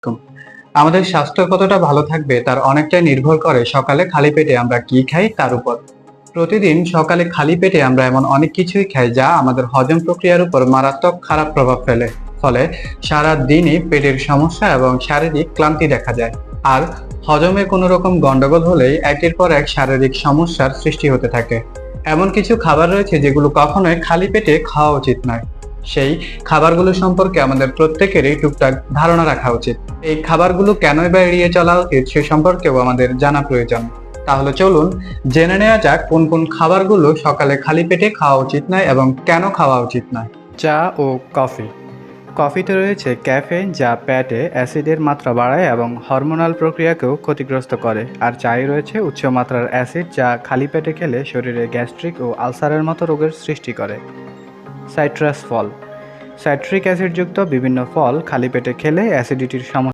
আলাইকুম। আমাদের স্বাস্থ্য কতটা ভালো থাকবে তার অনেকটাই নির্ভর করে সকালে খালি পেটে আমরা কি খাই তার উপর। প্রতিদিন সকালে খালি পেটে আমরা এমন অনেক কিছুই খাই যা আমাদের হজম প্রক্রিয়ার উপর মারাত্মক খারাপ প্রভাব ফেলে। ফলে সারা দিনই পেটের সমস্যা এবং শারীরিক ক্লান্তি দেখা যায়। আর হজমে কোনো রকম গন্ডগোল হলেই একের পর এক শারীরিক সমস্যার সৃষ্টি হতে থাকে। এমন কিছু খাবার রয়েছে যেগুলো কখনোই খালি পেটে খাওয়া উচিত নয়। সেই খাবারগুলো সম্পর্কে আমাদের প্রত্যেকেরই টুকটাক ধারণা রাখা উচিত। এই খাবারগুলো কেনই বা এড়িয়ে চলা উচিত সে সম্পর্কেও আমাদের জানা প্রয়োজন। তাহলে চলুন জেনে নেওয়া যাক কোন কোন খাবারগুলো সকালে খালি পেটে খাওয়া উচিত নয় এবং কেন খাওয়া উচিত নয়। চা ও কফি। কফিতে রয়েছে ক্যাফেইন যা পেটে অ্যাসিডের মাত্রা বাড়ায় এবং হরমোনাল প্রক্রিয়াকেও ক্ষতিগ্রস্ত করে। আর চায়ে রয়েছে উচ্চ মাত্রার অ্যাসিড যা খালি পেটে খেলে শরীরে গ্যাস্ট্রিক ও আলসারের মতো রোগের সৃষ্টি করে। সাইট্রাস ফল। সাইট্রিক অ্যাসিডযুক্ত বিভিন্ন ফল খালি পেটে খেলে অ্যাসিডিটির সমস্যা